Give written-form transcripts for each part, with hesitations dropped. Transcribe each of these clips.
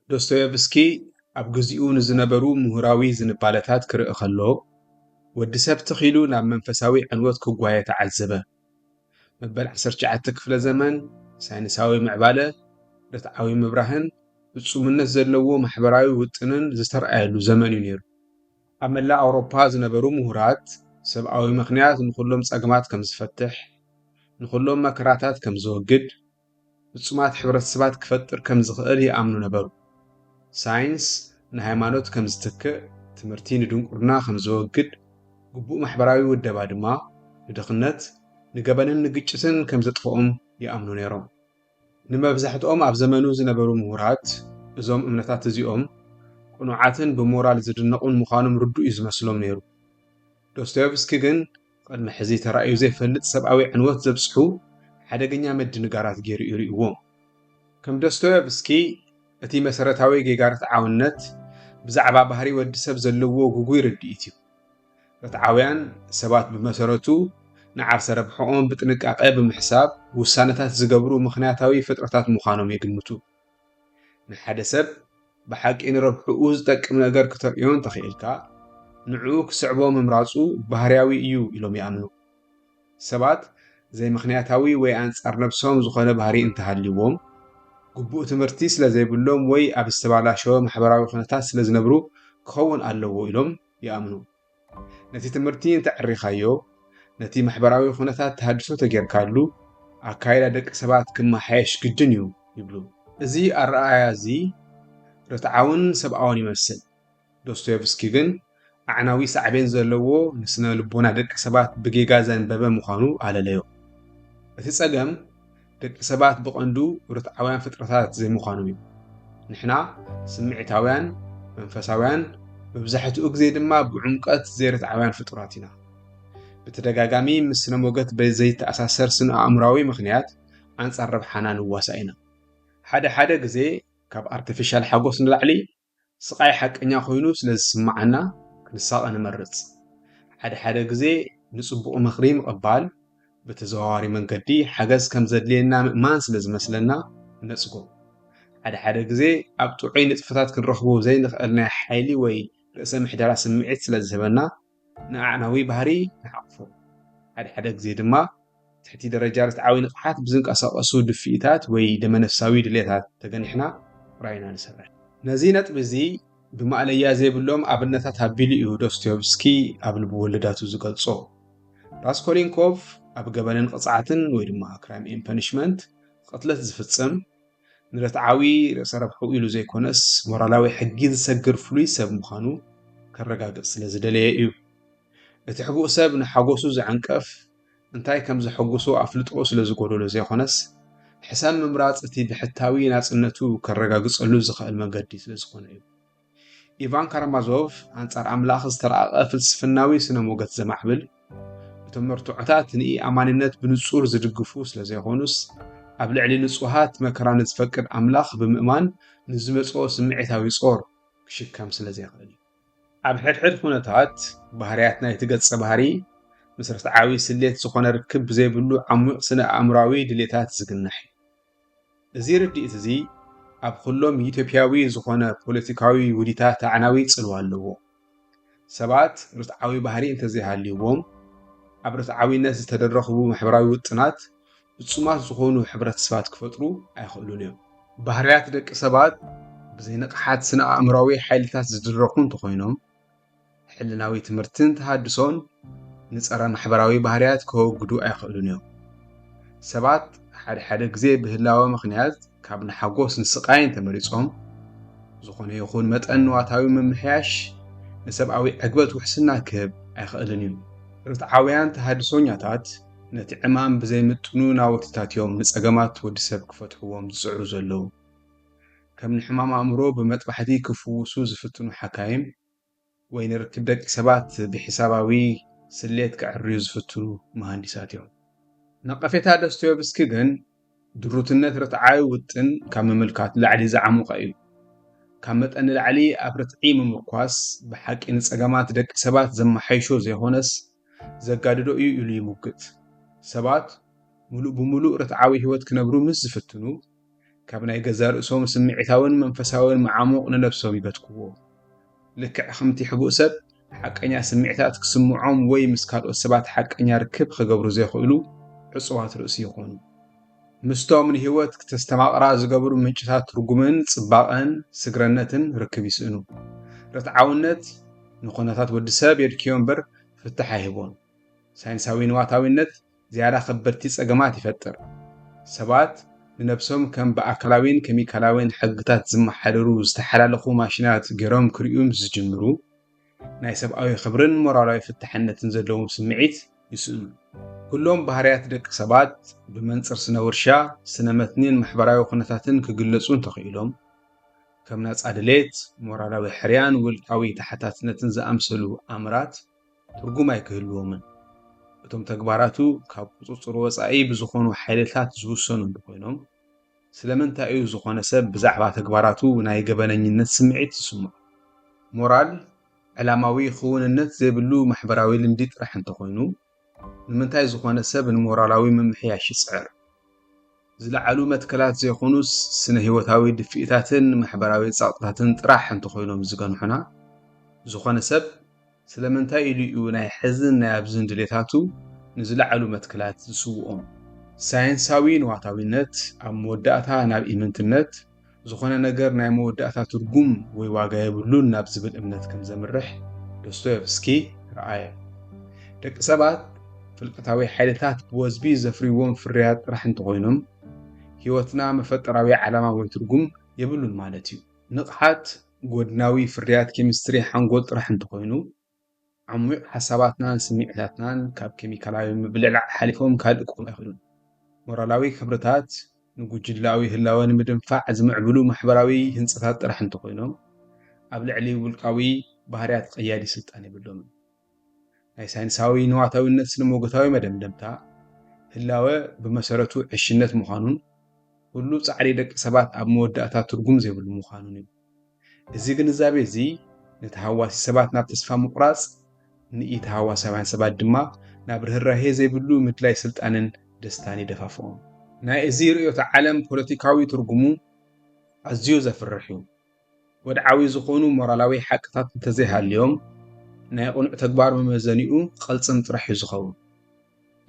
ዶስቶየቭስኪ ኣብ ግዚኡ ንዝነበሩ ምሁራዊ ዝንባለታት ክርኢ ከሎ ወዲ ሰብ ተኺሉ ናብ መንፈሳዊ ዕንወት ክጓየ ተዓዘበ። መበል 19 ክፍለ ዘመን ሳይንሳዊ ምዕባለ ርትዓዊ ምብራህን ፍጹምነት ዘለዎ ማሕበራዊ ውጥንን ዝተረኣየሉ ዘመን እዩ ነይሩ። ኣብ መላእ ኣውሮፓ ዝነበሩ ምሁራት ሰብኣዊ ምኽንያት ንኹሎም ጸገማት ከም ዝፈትሕ፣ ንኹሎም መከራታት ከም ዝወግድ፣ ፍጹማት ሕብረተሰባት ክፈጥር ከም ዝኽእል ይኣምኑ ነበሩ። ሳይንስ ንሃይማኖት ከም ዝትክእ፣ ትምህርቲ ንድንቁርና ከም ዝወግድ፣ ግቡእ ማሕበራዊ ውደባ ድማ ንድኽነት፣ ንገበንን ንግጭትን ከም ዘጥፍኦም ይኣምኑ ነይሮም። ንመብዛሕትኦም ኣብ ዘመኑ ዝነበሩ ምሁራት እዞም እምነታት እዚኦም ቁኑዓትን ብሞራል ዝድነቑን ምዃኖም ርዱእ እዩ ዝመስሎም ነይሩ። ዶስቶየቭስኪ ግን ቅድሚ ሕዚ ተራእዩ ዘይፈልጥ ሰብኣዊ ዕንወት ዘብጽሑ ሓደገኛ ምድንጋራት ገይሩ ይርእይዎም። ከም ዶስቶየቭስኪ እቲ መሰረታዊ ጌጋ ርትዓውነት ብዛዕባ ባህሪ ወዲ ሰብ ዘለዎ ጉጉይ ርድኢት እዩ። ርትዓውያን ሰባት ብመሰረቱ ንዓርሰ ረብሕኦም ብጥንቃቐ ብምሕሳብ ውሳነታት ዝገብሩ ምኽንያታዊ ፍጥረታት ምዃኖም የግምቱ። ንሓደ ሰብ ብሓቂ ንረብሕኡ ዝጠቅም ነገር ክተርእዮ እንተኽኢልካ ንዕኡ ክስዕቦ ምምራፁ ባህርያዊ እዩ ኢሎም ይኣምኑ። ሰባት ዘይምኽንያታዊ ወይ ኣንጻር ነብሶም ዝኾነ ባህሪ እንተሃልይዎም ግቡእ ትምህርቲ ስለ ዘይብሎም ወይ ኣብ ዝተባላሸወ ማሕበራዊ ኩነታት ስለ ዝነብሩ ክኸውን ኣለዎ ኢሎም ይኣምኑ። ነቲ ትምህርቲ እንተዕሪኻዮ ነቲ ማሕበራዊ ኩነታት ተሃድሶ ተጌርካሉ ኣካይዳ ደቂ ሰባት ክመሓየሽ ግድን እዩ ይብሉ። እዚ ኣረኣእያ እዚ ርትዓውን ሰብኣውን ይመስል። ዶስቶየቭስኪ ግን ኣዕናዊ ሳዕቤን ዘለዎ ንስነ ልቦና ደቂ ሰባት ብጌጋ ዘንበበ ምዃኑ ኣለለዮ። እቲ ጸገም ደቂ ሰባት ብቐንዱ ርትዓውያን ፍጥረታት ዘይምዃኖም እዩ። ንሕና ስምዒታውያን፣ መንፈሳውያን፣ መብዛሕትኡ ግዜ ድማ ብዕምቀት ዘይርትዓውያን ፍጡራት ኢና። ብተደጋጋሚ ምስ ስነ ሞገት ዘይተኣሳሰር ስነ ኣእምራዊ ምኽንያት ኣንጻር ረብሓና ንዋሳእ ኢና። ሓደ ግዜ ካብ ኣርቲፊሻል ሓጎስ ንላዕሊ ስቓይ ሓቀኛ ኮይኑ ስለ ዝስማዓና ክንሳቐ ንመርጽ። ሓደ ግዜ ንጽቡቕ ምኽሪ ምቕባል ብተዘዋዋሪ መንገዲ ሓገዝ ከም ዘድልየና ምእማን ስለ ዝመስለና ነጽጎ። ሓደ ግዜ ኣብ ጥዑይ ንጥፈታት ክንረኽቦ ዘይንኽእል ናይ ሓይሊ ወይ ርእሰ ምሕደራ ስምዒት ስለ ዝህበና ንኣዕናዊ ባህሪ ንሓቕፎ። ሓደ ግዜ ድማ ትሕቲ ደረጃ ርትዓዊ ንቕሓት ብዝንቀሳቐሱ ድፍኢታት ወይ ደመነፍሳዊ ድሌታት ተገኒሕና ራእይና ንሰርሕ። ነዚ ነጥቢ እዚ ብማእለያ ዘይብሎም ኣብነታት ኣቢሉ እዩ ዶስቶየቭስኪ ኣብ ልብወለዳቱ ዝገልጾ። ራስኮሊንኮቭ ኣብ ገበንን ቅፅዓትን ወይ ድማ ክራይም ኤንድ ፐኒሽመንት ቅትለት ዝፍጽም ንርትዓዊ ርእሰ ረብሑ ኢሉ ዘይኮነስ ሞራላዊ ሕጊ ዝሰግር ፍሉይ ሰብ ምዃኑ ከረጋግጽ ስለ ዝደለየ እዩ። እቲ ሕጉእ ሰብ ንሓጎሱ ዝዓንቀፍ እንታይ ከም ዘሐጉሶ ኣፍልጦ ስለ ዝጎደሎ ዘይኮነስ ሕሳብ ምምራፅ እቲ ብሕታዊ ናጽነቱ ከረጋግጸሉ ዝኽእል መንገዲ ስለ ዝኾነ እዩ። ኢቫን ካራማዞቭ ኣንጻር ኣምላኽ ዝተረቐቐ ፍልስፍናዊ ስነ ሞገት ዘማዕብል እቶም መርቱዖታት ንኢኣማንነት ብንጹር ዝድግፉ ስለ ዘይኾኑስ ኣብ ልዕሊ ንጹሃት መከራ ንዝፈቅድ ኣምላኽ ብምእማን ንዝመጽኦ ስምዒታዊ ጾር ክሽከም ስለ ዘይኽእል እዩ። ኣብ ሕድሕድ ኩነታት ባህርያት ናይቲ ገጸ ባህሪ ምስ ርትዓዊ ስሌት ዝኾነ ርክብ ብዘይብሉ ዓሚቕ ስነ ኣእምራዊ ድሌታት ዝግናሕ እዩ። እዚ ርድኢት እዚ ኣብ ኩሎም ኢትዮጵያዊ ዝኾነ ፖለቲካዊ ውዲታት ኣዕናዊ ጽልዋ ኣለዎ። ሰባት ርትዓዊ ባህሪ እንተዘይሃልይዎም ኣብ ርትዓዊነት ዝተደረኽቡ ማሕበራዊ ውጥናት ፍጹማት ዝኾኑ ሕብረተሰባት ክፈጥሩ ኣይኽእሉን እዮም። ባህርያት ደቂ ሰባት ብዘይንቕሓት ስነ ኣእምራዊ ሓይልታት ዝድረኹ እንተኾይኖም ሕልናዊ ትምህርትን ተሃድሶን ንጸረ ማሕበራዊ ባህርያት ከወግዱ ኣይኽእሉን እዮም። ሰባት ሓደ ግዜ ብህላዊ ምኽንያት ካብ ንሓጎስ ንስቓይን ተመሪጾም ዝኾነ ይኹን መጠን ንዋታዊ ምምሕያሽ ንሰብኣዊ ዕግበት ውሕስና ክህብ ኣይኽእልን እዩ። ርትዓውያን ተሃድሶኛታት ነቲ ዕማም ብዘይምጥኑ ናውትታት እዮም ንጸገማት ወዲ ሰብ ክፈትሕዎም ዝጽዕሩ ዘለዉ። ከም ንሕማም ኣእምሮ ብመጥባሕቲ ክፍውሱ ዝፍትኑ ሓካይም ወይ ንርክብ ደቂ ሰባት ብሒሳባዊ ስሌት ክዕርዩ ዝፍትኑ መሃንዲሳት እዮም። ነቐፌታ ዶስቶየቭስኪ ግን ድሩትነት ርትዓዊ ውጥን ካብ ምምልካት ላዕሊ ዝዓሙቐ እዩ። ካብ መጠን ንላዕሊ ኣብ ርትዒ ምምርኳስ ብሓቂ ንጸገማት ደቂ ሰባት ዘመሓይሾ ዘይኾነስ ዘጋድዶ እዩ ኢሉ ይሙግት። ሰባት ሙሉእ ብሙሉእ ርትዓዊ ህይወት ክነብሩ ምስ ዝፍትኑ ካብ ናይ ገዛ ርእሶም ስምዒታውን መንፈሳውን መዓሙቕ ንነብሶም ይበትክዎ ልክዕ ከምቲ ሕቡእ ሰብ ሓቀኛ ስምዒታት ክስምዖም ወይ ምስ ካልኦት ሰባት ሓቀኛ ርክብ ክገብሩ ዘይኽእሉ ዕፁዋት ርእሲ ይኾኑ ምስቶም ንህይወት ክተስተማቕራ ዝገብሩ ምንጭታት ትርጉምን ጽባቐን ስግረነትን ርክብ ይስእኑ ርትዓውነት ንኹነታት ወዲ ሰብ የድክዮ እምበር ፍትሕ ኣይህቦን ሳይንሳዊ ንዋታዊነት ዝያዳ ከበድቲ ጸገማት ይፈጥር ሰባት ንነብሶም ከም ብኣካላዊን ኬሚካላዊን ሕግታት ዝመሓደሩ ዝተሓላለኹ ማሽናት ገይሮም ክርእዮም ዝጅምሩ ናይ ሰብኣዊ ክብርን ሞራላዊ ፍትሕነትን ዘለዎም ስምዒት ይስእኑ ኩሎም ባህርያት ደቂ ሰባት ብመንጽር ስነ ውርሻ ስነ መትኒን ማሕበራዊ ኩነታትን ክግለጹ እንተኽኢሎም ከም ናጻ ድሌት ሞራላዊ ሕርያን ውልቃዊ ተሓታትነትን ዝኣምሰሉ ኣምራት ትርጉም ኣይክህልዎምን እቶም ተግባራቱ ካብ ቁፅፅር ወፃኢ ብዝኾኑ ሓይልታት ዝውሰኑ እንትኾይኖም ስለምንታይ እዩ ዝኾነ ሰብ ብዛዕባ ተግባራቱ ናይ ገበነኝነት ስምዒት ይስምዖ ሞራል ዕላማዊ ክውንነት ዘይብሉ ማሕበራዊ ልምዲ ጥራሕ እንተኾይኑ ንምንታይ ዝኾነ ሰብ ንሞራላዊ ምምሕያሽ ይጽዕር ዝለዓሉ መትከላት ዘይኾኑስ ስነ ህይወታዊ ድፊእታትን ማሕበራዊ ጸቕጥታትን ጥራሕ እንተኾይኖም ዝገንሑና ዝኾነ ሰብ ስለምንታይ ኢሉ እዩ ናይ ሕዝን ናይ ኣብዝን ድሌታቱ ንዝለዓሉ መትከላት ዝስውኦም ሳይንሳዊ ንዋታዊነት ኣብ መወዳእታ ናብ ኢምንትነት ዝኾነ ነገር ናይ መወዳእታ ትርጉም ወይ ዋጋ የብሉን ናብ ዝብል እምነት ከም ዘምርሕ ዶስቶየቭስኪ ረኣየ ደቂ ሰባት ፍልቀታዊ ሓይልታት ብወዝቢ ዘፍርይዎም ፍርያት ጥራሕ እንተኾይኖም ህይወትና መፈጠራዊ ዓላማ ወይ ትርጉም የብሉን ማለት እዩ ንቕሓት ጎድናዊ ፍርያት ኬሚስትሪ ሓንጎል ጥራሕ እንተኾይኑ ዓሙቕ ሓሳባትናን ስምዒታትናን ካብ ኬሚካላዊ ምብልዕላዕ ሓሊፎም ካልእ ክኾኑ ኣይኽእሉን ሞራላዊ ክብርታት ንጉጅላዊ ህላወ ንምድንፋዕ ዝምዕብሉ ማሕበራዊ ህንፀታት ጥራሕ እንተኾይኖም ኣብ ልዕሊ ውልቃዊ ባህርያት ቀያዲ ስልጣን የብሎምን ናይ ሳይንሳዊ ንዋታዊነት ስነ-ሞገታዊ መደምደምታ ህላወ ብመሰረቱ ዕሽነት ምዃኑን ኩሉ ጻዕሪ ደቂ ሰባት ኣብ መወዳእታ ትርጉም ዘይብሉ ምዃኑን እዩ እዚ ግንዛቤ እዚ ነተሃዋሲ ሰባት ናብ ተስፋ ምቑራጽ ንኢተሃዋሳውያን ሰባት ድማ ናብ ርህራሄ ዘይብሉ ምድላይ ስልጣንን ደስታን ይደፋፍኦም ናይ እዚ ርእዮተ ዓለም ፖለቲካዊ ትርጉሙ ኣዝዩ ዘፍርሕ እዩ ወድዓዊ ዝኾኑ ሞራላዊ ሓቅታት እንተዘይሃልዮም ናይ ቁኑዕ ተግባር መመዘኒኡ ቐልጽም ጥራሕ እዩ ዝኸውን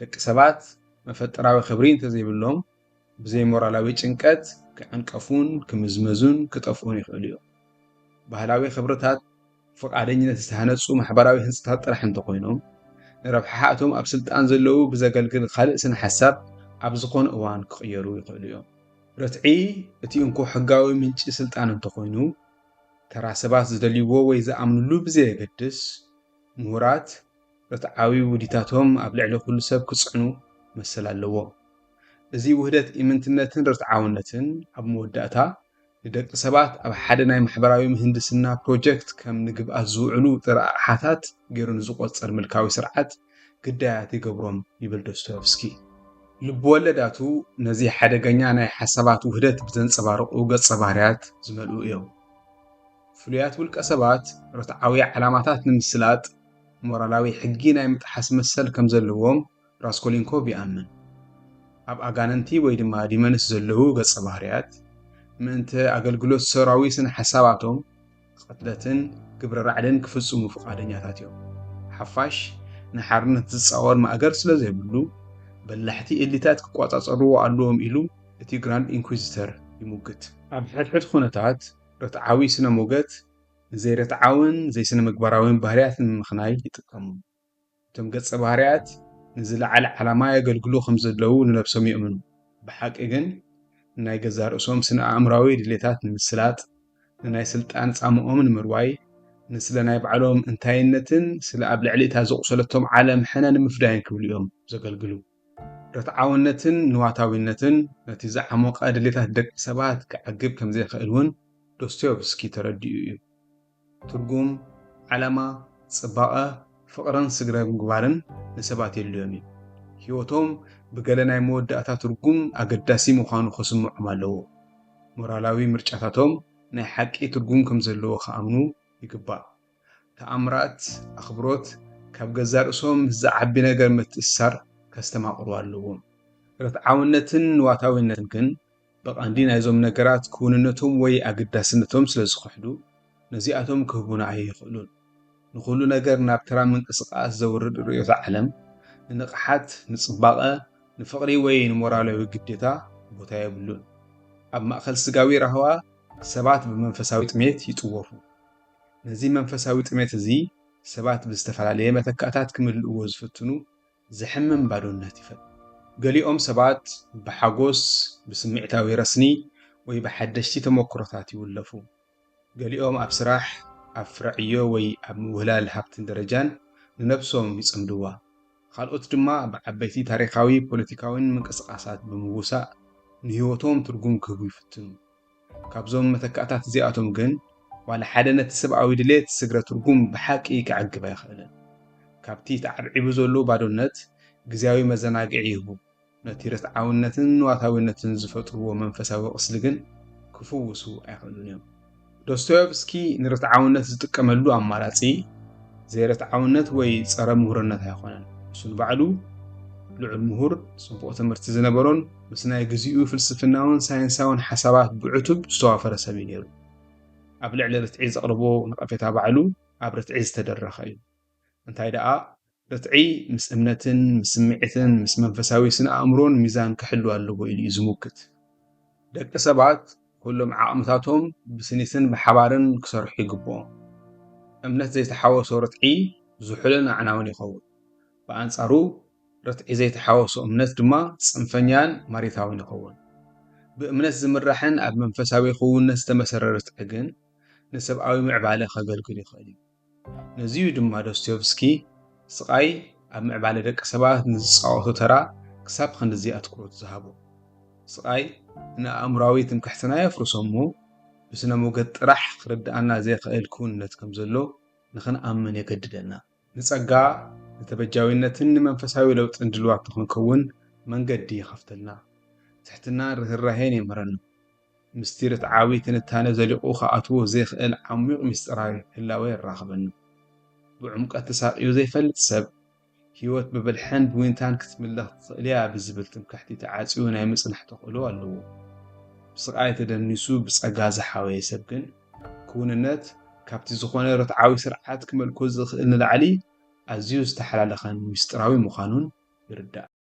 ደቂ ሰባት መፈጠራዊ ክብሪ እንተዘይብሎም ብዘይ ሞራላዊ ጭንቀት ክዕንቀፉን ክምዝመዙን ክጠፍኡን ይኽእሉ እዮም ባህላዊ ክብርታት ፈቃደኝነት ዝተሃነጹ ማሕበራዊ ህንጸታት ጥራሕ እንተኾይኖም ንረብሓ እቶም ኣብ ስልጣን ዘለዉ ብዘገልግል ካልእ ስነ ሓሳብ ኣብ ዝኾነ እዋን ክቕየሩ ይኽእሉ እዮም ረትዒ እቲ እንኮ ሕጋዊ ምንጪ ስልጣን እንተኾይኑ ተራ ሰባት ዝደልይዎ ወይ ዝኣምንሉ ብዘየገድስ ምሁራት ረትዓዊ ውዲታቶም ኣብ ልዕሊ ኩሉ ሰብ ክጽዕኑ መሰል ኣለዎም እዚ ውህደት ኢምንትነትን ርትዓውነትን ኣብ መወዳእታ ንደቂ ሰባት ኣብ ሓደ ናይ ማሕበራዊ ምህንድስና ፕሮጀክት ከም ንግብኣት ዝውዕሉ ጥረ ኣቕሓታት ገይሩ ንዝቖጸር ምልካዊ ስርዓት ግዳያት ይገብሮም ይብል ዶስቶየቭስኪ ልብወለዳቱ ነዚ ሓደገኛ ናይ ሓሳባት ውህደት ብዘንጸባርቑ ገጸ ባህርያት ዝመልኡ እዮም ፍሉያት ውልቀ ሰባት ርትዓዊ ዓላማታት ንምስላጥ ሞራላዊ ሕጊ ናይ ምጥሓስ መሰል ከም ዘለዎም ራስኮሊንኮቭ ይኣምን ኣብ ኣጋነንቲ ወይ ድማ ዲመንስ ዘለዉ ገጸ ባህርያት ምእንቲ ኣገልግሎት ሰራዊ ስነ ሓሳባቶም ቅትለትን ግብረ ራዕድን ክፍጽሙ ፈቃደኛታት እዮም ሓፋሽ ንሓርነት ዝጻወር ማእገር ስለ ዘይብሉ በላሕቲ እሊታት ክቋጻጸርዎ ኣለዎም ኢሉ እቲ ግራንድ ኢንኩዊዚተር ይሙግት ኣብ ሕድሕድ ኩነታት ርትዓዊ ስነ ሞገት ንዘይርትዓውን ዘይስነ ምግባራውን ባህርያት ንምኽናይ ይጥቀሙ እቶም ገጸ ባህርያት ንዝለዓለ ዓላማ የገልግሉ ከም ዘለዉ ንነብሶም ይእምኑ ብሓቂ ግን ናይ ገዛ ርእሶም ስነ ኣእምራዊ ድሌታት ንምስላጥ ንናይ ስልጣን ጻምኦም ንምርዋይ ንስለ ናይ ባዕሎም እንታይነትን ስለ ኣብ ልዕሊ እታ ዘቑሰለቶም ዓለም ሕነ ንምፍዳይን ክብሉ እዮም ዘገልግሉ ርትዓውነትን ንዋታዊነትን ነቲ ዝዓሞቐ ድሌታት ደቂ ሰባት ክዓግብ ከም ዘይኽእል እውን ዶስቶየቭስኪ ተረዲኡ እዩ ትርጉም ዓላማ ጽባቐ ፍቕርን ስግረ ምግባርን ንሰባት የድልዮም እዩ ህይወቶም ብገለ ናይ መወዳእታ ትርጉም ኣገዳሲ ምዃኑ ክስምዖም ኣለዎ ሞራላዊ ምርጫታቶም ናይ ሓቂ ትርጉም ከም ዘለዎ ከኣምኑ ይግባእ ተኣምራት ኣኽብሮት ካብ ገዛ ርእሶም ዝዓቢ ነገር ምትእስሳር ከስተማቕሩ ኣለዎም ርትዓውነትን ንዋታዊነትን ግን ብቐንዲ ናይዞም ነገራት ክውንነቶም ወይ ኣገዳስነቶም ስለ ዝኽሕዱ ነዚኣቶም ክህቡና ኣይኽእሉን። ንኹሉ ነገር ናብ ተራ ምንቅስቓስ ዘውርድ ርእዮተ ዓለም ንንቕሓት፣ ንጽባቐ፣ ንፍቕሪ ወይ ንሞራላዊ ግዴታ ቦታ የብሉን። ኣብ ማእኸል ስጋዊ ረህዋ ሰባት ብመንፈሳዊ ጥሜት ይጥወፉ። ነዚ መንፈሳዊ ጥሜት እዚ ሰባት ብዝተፈላለየ መተካእታት ክምልእዎ ዝፍትኑ ዝሕምም ባዶነት ይፈጥር። ገሊኦም ሰባት ብሓጎስ ብስምዒታዊ ረስኒ ወይ ብሓደሽቲ ተመክሮታት ይውለፉ። ገሊኦም ኣብ ስራሕ ኣብ ፍርዕዮ ወይ ኣብ ምውህላል ሃብትን ደረጃን ንነብሶም ይጽምድዋ። ካልኦት ድማ ብዓበይቲ ታሪኻዊ ፖለቲካውን ምንቅስቓሳት ብምውሳእ ንህይወቶም ትርጉም ክህቡ ይፍትኑ። ካብዞም መተካእታት እዚኣቶም ግን ዋላ ሓደ ነቲ ሰብኣዊ ድሌት ስግረ ትርጉም ብሓቂ ክዕግብ ኣይኽእልን። ካብቲ ተዓብዒቡ ዘሎ ባዶነት ግዝያዊ መዘናግዒ ይህቡ። ነቲ ርትዓውነትን ዋታዊነትን ዝፈጥርዎ መንፈሳዊ ቕስሊ ግን ክፍውሱ ኣይኽእሉን እዮም። ዶስቶየቭስኪ ንርትዓውነት ዝጥቀመሉ ኣማራጺ ዘይርትዓውነት ወይ ጸረ ምሁርነት ኣይኮነን። እሱ ንባዕሉ ልዑል ምሁር ጽቡቕ ትምህርቲ ዝነበሮን ምስ ናይ ግዚኡ ፍልስፍናውን ሳይንሳውን ሓሳባት ብዕቱብ ዝተዋፈረ ሰብ እዩ ነይሩ። ኣብ ልዕሊ ርትዒ ዘቕርቦ ነቐፌታ ባዕሉ ኣብ ርትዒ ዝተደረኸ እዩ። እንታይ ደኣ ርትዒ ምስ እምነትን ምስ ስምዒትን ምስ መንፈሳዊ ስነ ኣእምሮን ሚዛን ክሕሉ ኣለዎ ኢሉ እዩ ዝሙክት። ደቂ ሰባት ኩሎም ዓቕምታቶም ብስኒትን ብሓባርን ክሰርሑ ይግብኦም። እምነት ዘይተሓወሶ ርትዒ ዝሑልን ኣዕናውን ይኸውን። ብኣንጻሩ ርትዒ ዘይተሓወሶ እምነት ድማ ጽንፈኛን ማሪታውን ይኸውን። ብእምነት ዝምራሕን ኣብ መንፈሳዊ ክውንነት ዝተመሰረተ ርትዒ ግን ንሰብኣዊ ምዕባለ ከገልግል ይኽእል እዩ። ነዚዩ ድማ ዶስቶየቭስኪ ስቓይ ኣብ ምዕባለ ደቂ ሰባት ንዝፃወቶ ተራ ክሳብ ክንድዚ ኣትኩሮት ዝሃቦ። ስቓይ ንኣእምሮዊ ትምክሕትና የፍርሶ እሞ ብስነ ሞገድ ጥራሕ ክርድኣና ዘይኽእል ክውንነት ከም ዘሎ ንኽንኣምን የገድደና። ንጸጋ ንተበጃዊነትን ንመንፈሳዊ ለውጥን ድልዋት ንኽንከውን መንገዲ ይኸፍተልና። ትሕትናን ርህራሄን የምህረና። ምስቲ ርትዓዊ ትንታነ ዘሊቑ ከኣትዎ ዘይኽእል ዓሚቕ ምስጢራዊ ህላወ የራኽበና። ብዕምቀት ተሳቒዩ ዘይፈልጥ ሰብ ህይወት ብብልሕን ብውንታን ክትምለኽ ትኽእል እያ ብዝብል ትምክሕቲ ተዓጽዩ ናይ ምጽናሕ ተኽእሎ ኣለዎ። ብስቓይ ተደኒሱ ብጸጋ ዝሓወየ ሰብ ግን ክውንነት ካብቲ ዝኾነ ርትዓዊ ስርዓት ክመልኮ ዝኽእል ንላዕሊ ኣዝዩ ዝተሓላለኸን ምስጢራዊ ምዃኑን ይርዳእ።